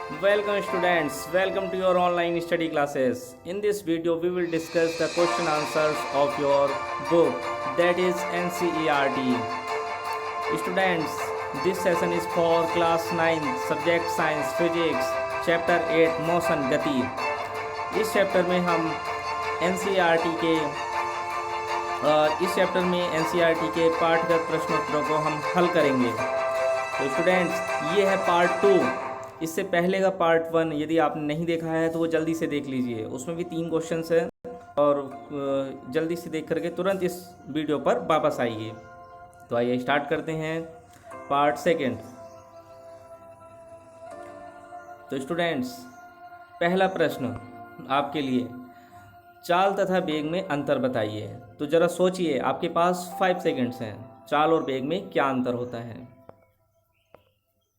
Welcome students, welcome to your online study classes. In this video we will discuss the question answers of your book, that is NCERT. Students, this session is for class 9 subject science physics chapter 8 motion गति. इस chapter में हम NCERT के पाठगत प्रश्नोत्तरों को हम हल करेंगे. तो स्टूडेंट्स, ये है पार्ट 2. इससे पहले का पार्ट 1 यदि आपने नहीं देखा है तो वो जल्दी से देख लीजिए. उसमें भी 3 क्वेश्चंस हैं और जल्दी से देख करके तुरंत इस वीडियो पर वापस आइए. तो आइए स्टार्ट करते हैं पार्ट 2. तो स्टूडेंट्स, पहला प्रश्न आपके लिए, चाल तथा वेग में अंतर बताइए. तो ज़रा सोचिए, आपके पास 5 सेकंड्स हैं. चाल और वेग में क्या अंतर होता है?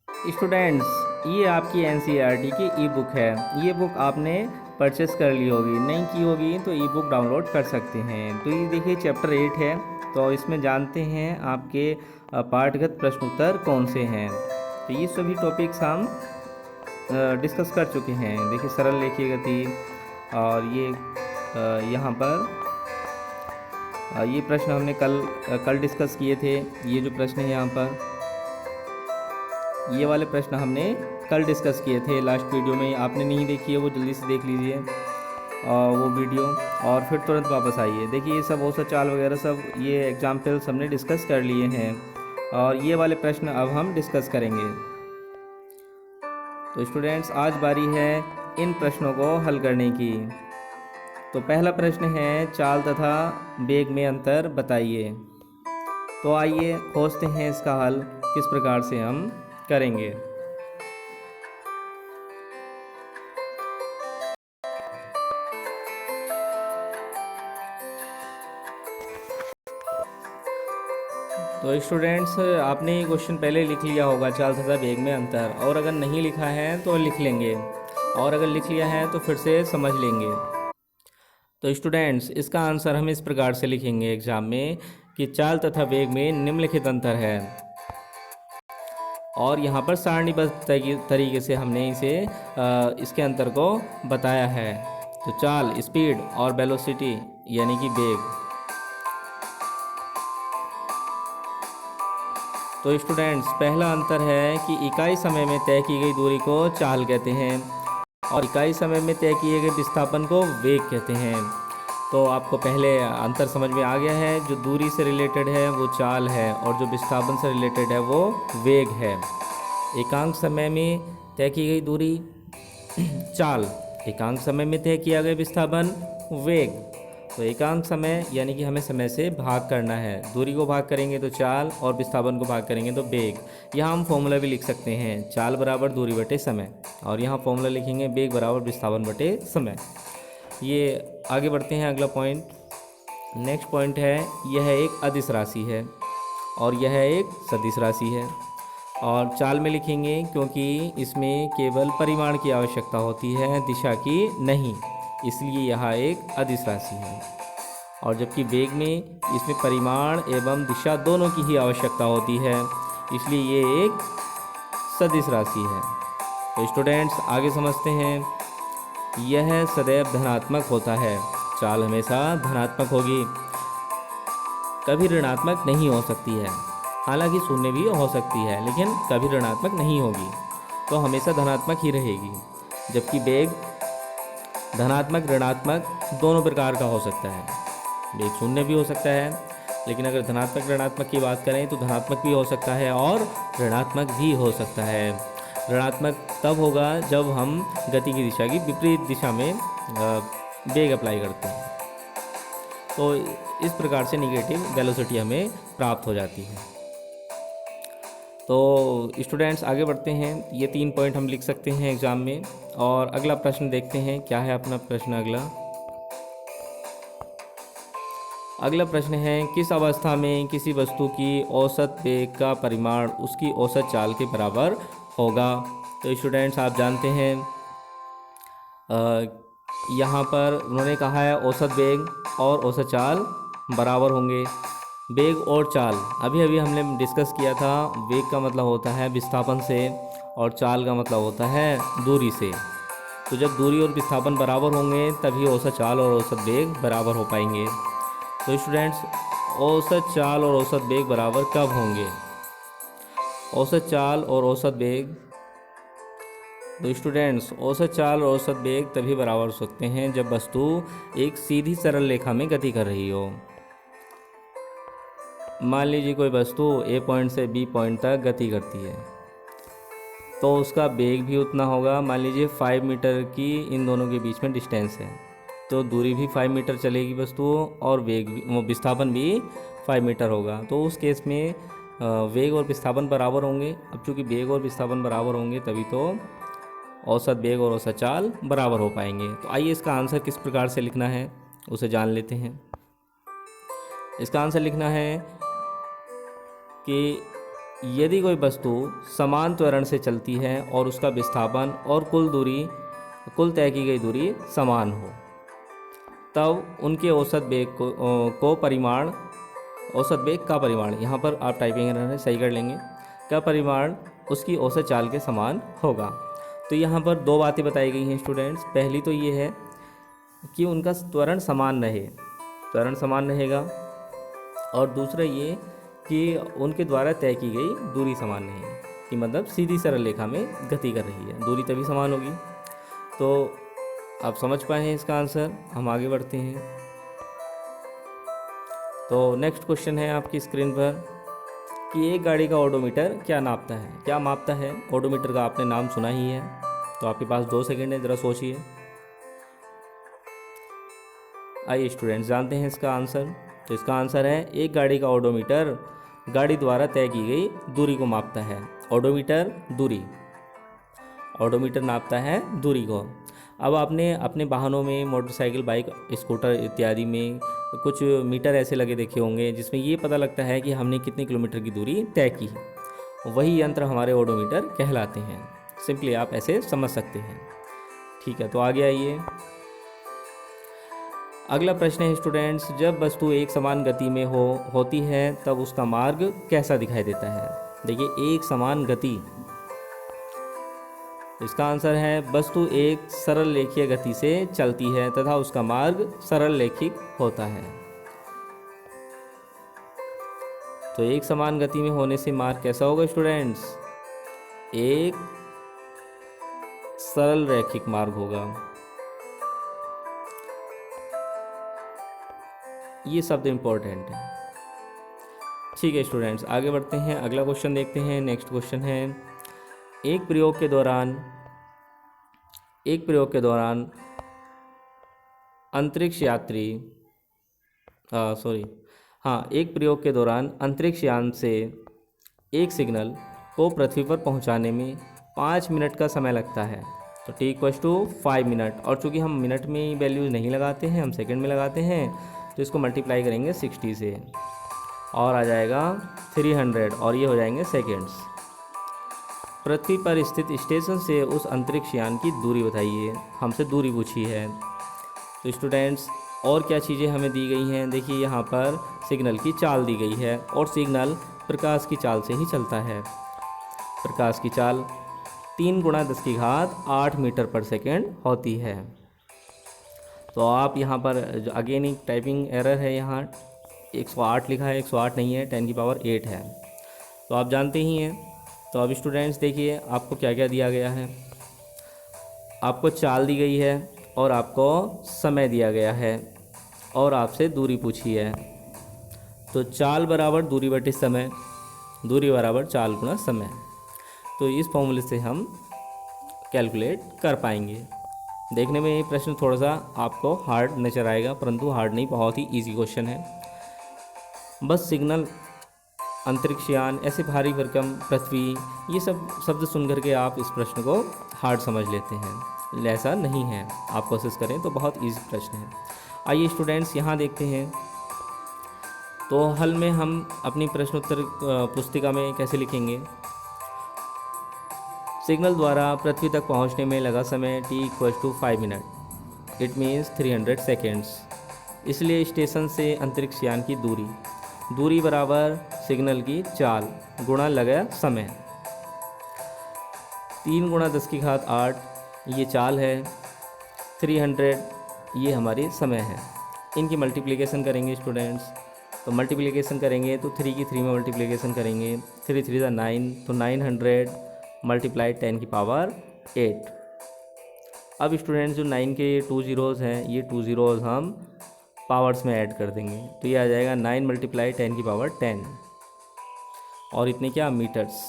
स्टूडेंट्स, ये आपकी NCERT की ई बुक है. ये बुक आपने परचेस कर ली होगी, नहीं की होगी तो ई बुक डाउनलोड कर सकते हैं. तो ये देखिए चैप्टर 8 है. तो इसमें जानते हैं आपके पाठगत प्रश्नोत्तर कौन से हैं. तो ये सभी टॉपिक्स हम डिस्कस कर चुके हैं. देखिए सरल रेखीय गति, और ये यहाँ पर ये प्रश्न हमने कल डिस्कस किए थे. ये जो प्रश्न है यहाँ पर, ये वाले प्रश्न हमने कल डिस्कस किए थे लास्ट वीडियो में. आपने नहीं देखी है वो जल्दी से देख लीजिए वो वीडियो, और फिर तुरंत वापस आइए. देखिए ये सब औसत चाल वगैरह सब ये एग्जाम्पल्स हमने डिस्कस कर लिए हैं, और ये वाले प्रश्न अब हम डिस्कस करेंगे. तो स्टूडेंट्स, आज बारी है इन प्रश्नों को हल करने की. तो पहला प्रश्न है, चाल तथा वेग में अंतर बताइए. तो आइए खोजते हैं इसका हल किस प्रकार से हम करेंगे. तो स्टूडेंट्स, आपने ये क्वेश्चन पहले लिख लिया होगा, चाल तथा वेग में अंतर, और अगर नहीं लिखा है तो लिख लेंगे, और अगर लिख लिया है तो फिर से समझ लेंगे. तो स्टूडेंट्स, इसका आंसर हम इस प्रकार से लिखेंगे एग्जाम में कि चाल तथा वेग में निम्नलिखित अंतर है, और यहाँ पर सारणीबद्ध तरीके से हमने इसे इसके अंतर को बताया है. तो चाल स्पीड और वेलोसिटी यानी कि वेग. तो स्टूडेंट्स, पहला अंतर है कि इकाई समय में तय की गई दूरी को चाल कहते हैं, और इकाई समय में तय किए गए विस्थापन को वेग कहते हैं. तो आपको पहले अंतर समझ में आ गया है. जो दूरी से रिलेटेड है वो चाल है, और जो विस्थापन से रिलेटेड है वो वेग है. एकांक समय में तय की गई दूरी चाल, एकांक समय में तय किया गया विस्थापन वेग. तो एकांक समय यानी कि हमें समय से भाग करना है. दूरी को भाग करेंगे तो चाल, और विस्थापन को भाग करेंगे तो वेग. यहाँ हम फॉर्मूला भी लिख सकते हैं, चाल बराबर दूरी बटे समय, और यहाँ फॉर्मूला लिखेंगे वेग बराबर विस्थापन बटे समय. ये आगे बढ़ते हैं. अगला पॉइंट, नेक्स्ट पॉइंट है, यह एक अदिश राशि है और यह एक सदिश राशि है. और चाल में लिखेंगे क्योंकि इसमें केवल परिमाण की आवश्यकता होती है, दिशा की नहीं, इसलिए यह एक अदिश राशि है. और जबकि वेग में इसमें परिमाण एवं दिशा दोनों की ही आवश्यकता होती है, इसलिए ये एक सदिश राशि है. तो स्टूडेंट्स, आगे समझते हैं. यह सदैव धनात्मक होता है. चाल हमेशा धनात्मक होगी, कभी ऋणात्मक नहीं हो सकती है. हालांकि शून्य भी हो सकती है, लेकिन कभी ऋणात्मक नहीं होगी, तो हमेशा धनात्मक ही रहेगी. जबकि वेग धनात्मक ऋणात्मक दोनों प्रकार का हो सकता है. वेग शून्य भी हो सकता है, लेकिन अगर धनात्मक ऋणात्मक की बात करें तो धनात्मक भी हो सकता है और ऋणात्मक भी हो सकता है. ऋणात्मक तब होगा जब हम गति की दिशा की विपरीत दिशा में वेग अप्लाई करते हैं. तो इस प्रकार से निगेटिव वेलोसिटी हमें प्राप्त हो जाती है. तो स्टूडेंट्स, आगे बढ़ते हैं. ये 3 पॉइंट हम लिख सकते हैं एग्ज़ाम में. और अगला प्रश्न देखते हैं क्या है अपना प्रश्न. अगला प्रश्न है, किस अवस्था में किसी वस्तु की औसत वेग का परिमाण उसकी औसत चाल के बराबर होगा. तो स्टूडेंट्स, आप जानते हैं यहाँ पर उन्होंने कहा है औसत वेग और औसत चाल बराबर होंगे. वेग और चाल अभी अभी हमने डिस्कस किया था. वेग का मतलब होता है विस्थापन से, और चाल का मतलब होता है दूरी से। तो जब दूरी और विस्थापन बराबर होंगे तभी औसत चाल और औसत वेग बराबर हो पाएंगे। तो स्टूडेंट्स, औसत चाल और औसत वेग बराबर कब होंगे? औसत चाल और औसत वेग, तो स्टूडेंट्स औसत चाल और औसत वेग तभी बराबर हो सकते हैं जब वस्तु एक सीधी सरल रेखा में गति कर रही हो। मान लीजिए कोई वस्तु ए पॉइंट से बी पॉइंट तक गति करती है तो उसका वेग भी उतना होगा। मान लीजिए 5 मीटर की इन दोनों के बीच में डिस्टेंस है तो दूरी भी 5 मीटर चलेगी वस्तु, और वेग भी, विस्थापन भी 5 मीटर होगा। तो उस केस में वेग और विस्थापन बराबर होंगे। अब चूँकि वेग और विस्थापन बराबर होंगे तभी तो औसत वेग और औसत चाल बराबर हो पाएंगे। तो आइए इसका आंसर किस प्रकार से लिखना है उसे जान लेते हैं। इसका आंसर लिखना है कि यदि कोई वस्तु समान त्वरण से चलती है और उसका विस्थापन और कुल तय की गई दूरी समान हो, तब उनके औसत वेग औसत वेग का परिमाण, यहाँ पर आप टाइपिंग एरर है सही कर लेंगे, का परिमाण उसकी औसत चाल के समान होगा। तो यहाँ पर दो बातें बताई गई हैं स्टूडेंट्स। पहली तो ये है कि उनका त्वरण समान रहेगा, और दूसरा ये कि उनके द्वारा तय की गई दूरी समान नहीं, कि मतलब सीधी सरल रेखा में गति कर रही है, दूरी तभी समान होगी। तो आप समझ पाए हैं इसका आंसर। हम आगे बढ़ते हैं। तो नेक्स्ट क्वेश्चन है आपकी स्क्रीन पर कि एक गाड़ी का ओडोमीटर क्या मापता है। ओडोमीटर का आपने नाम सुना ही है। तो आपके पास 2 सेकंड है, ज़रा सोचिए। आइए स्टूडेंट्स जानते हैं इसका आंसर। तो इसका आंसर है एक गाड़ी का ओडोमीटर गाड़ी द्वारा तय की गई दूरी को मापता है। ओडोमीटर नापता है दूरी को। अब आपने अपने वाहनों में, मोटरसाइकिल, बाइक, स्कूटर इत्यादि में कुछ मीटर ऐसे लगे देखे होंगे जिसमें ये पता लगता है कि हमने कितने किलोमीटर की दूरी तय की है। वही यंत्र हमारे ओडोमीटर कहलाते हैं। सिंपली आप ऐसे समझ सकते हैं। ठीक है, तो आगे आइए। अगला प्रश्न है स्टूडेंट्स, जब वस्तु एक समान गति में होती है तब उसका मार्ग कैसा दिखाई देता है। देखिए, एक समान गति, इसका आंसर है वस्तु एक सरल रेखीय गति से चलती है तथा उसका मार्ग सरल रैखिक होता है। तो एक समान गति में होने से मार्ग कैसा होगा स्टूडेंट्स? एक सरल रैखिक मार्ग होगा। ये शब्द इंपॉर्टेंट है। ठीक है स्टूडेंट्स, आगे बढ़ते हैं, अगला क्वेश्चन देखते हैं। नेक्स्ट क्वेश्चन है, एक प्रयोग के दौरान अंतरिक्ष यान से एक सिग्नल को पृथ्वी पर पहुंचाने में 5 मिनट का समय लगता है। तो t इक्वल्स टू 5 मिनट, और चूँकि हम मिनट में वैल्यूज़ नहीं लगाते हैं, हम सेकंड में लगाते हैं, तो इसको मल्टीप्लाई करेंगे 60 से और आ जाएगा 300, और ये हो जाएंगे सेकेंड्स। पृथ्वी पर स्थित स्टेशन से उस अंतरिक्ष यान की दूरी बताइए। हमसे दूरी पूछी है। तो स्टूडेंट्स, और क्या चीज़ें हमें दी गई हैं? देखिए, यहाँ पर सिग्नल की चाल दी गई है, और सिग्नल प्रकाश की चाल से ही चलता है। प्रकाश की चाल 3 × 10⁸ मीटर पर सेकेंड होती है। तो आप यहाँ पर अगेन एक टाइपिंग एरर है, यहाँ 108 लिखा है, 108 नहीं है, 10⁸ है। तो आप जानते ही हैं। तो अब स्टूडेंट्स देखिए, आपको क्या क्या दिया गया है। आपको चाल दी गई है, और आपको समय दिया गया है, और आपसे दूरी पूछी है। तो चाल बराबर दूरी बटे समय, दूरी बराबर चाल गुणा समय। तो इस फॉर्मूले से हम कैलकुलेट कर पाएंगे। देखने में ये प्रश्न थोड़ा सा आपको हार्ड नज़र आएगा, परंतु हार्ड नहीं, बहुत ही इजी क्वेश्चन है। बस सिग्नल, अंतरिक्ष यान, ऐसे भारी भरकम पृथ्वी, ये सब शब्द सुन करके आप इस प्रश्न को हार्ड समझ लेते हैं। ऐसा नहीं है, आप कोशिश करें तो बहुत इजी प्रश्न है। आइए स्टूडेंट्स, यहाँ देखते हैं। तो हल में हम अपनी प्रश्नोत्तर पुस्तिका में कैसे लिखेंगे? सिग्नल द्वारा पृथ्वी तक पहुँचने में लगा समय t equals to 5 minute, it means 300 seconds. इसलिए स्टेशन से अंतरिक्ष यान की दूरी बराबर सिग्नल की चाल गुणा लगा समय। 3 गुणा 10 की घात 8 ये चाल है, 300 ये हमारी समय है। इनकी मल्टीप्लिकेशन करेंगे स्टूडेंट्स, तो मल्टीप्लिकेशन करेंगे तो 3 की 3 में मल्टीप्लिकेशन करेंगे, 3 3 ज़ा 9, तो 900 मल्टीप्लाई 10 की पावर 8। अब स्टूडेंट्स जो 9 के 2 ज़ीरोज़ हैं, ये 2 ज़ीरोज़ हम पावर्स में ऐड कर देंगे, तो ये आ जाएगा 9 मल्टीप्लाई 10 की पावर 10, और इतने क्या मीटर्स,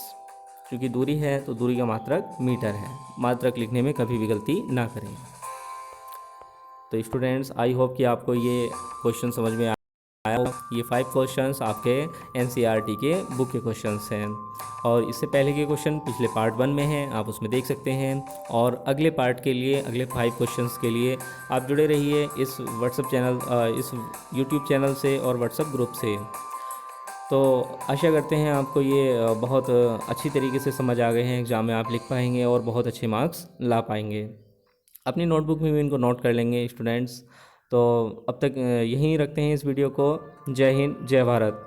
क्योंकि दूरी है तो दूरी का मात्रक मीटर है। मात्रक लिखने में कभी भी गलती ना करें। तो स्टूडेंट्स आई होप कि आपको ये क्वेश्चन समझ में आया हो। ये 5 क्वेश्चंस आपके एनसीईआरटी के बुक के क्वेश्चंस हैं, और इससे पहले के क्वेश्चन पिछले पार्ट 1 में हैं, आप उसमें देख सकते हैं। और अगले पार्ट के लिए, अगले 5 क्वेश्चंस के लिए आप जुड़े रहिए इस व्हाट्सएप चैनल, इस यूट्यूब चैनल से और व्हाट्सएप ग्रुप से। तो आशा करते हैं आपको ये बहुत अच्छी तरीके से समझ आ गए हैं, एग्ज़ाम में आप लिख पाएंगे और बहुत अच्छे मार्क्स ला पाएंगे। अपनी नोटबुक में भी इनको नोट कर लेंगे स्टूडेंट्स। तो अब तक यहीं रखते हैं इस वीडियो को। जय हिंद, जय भारत।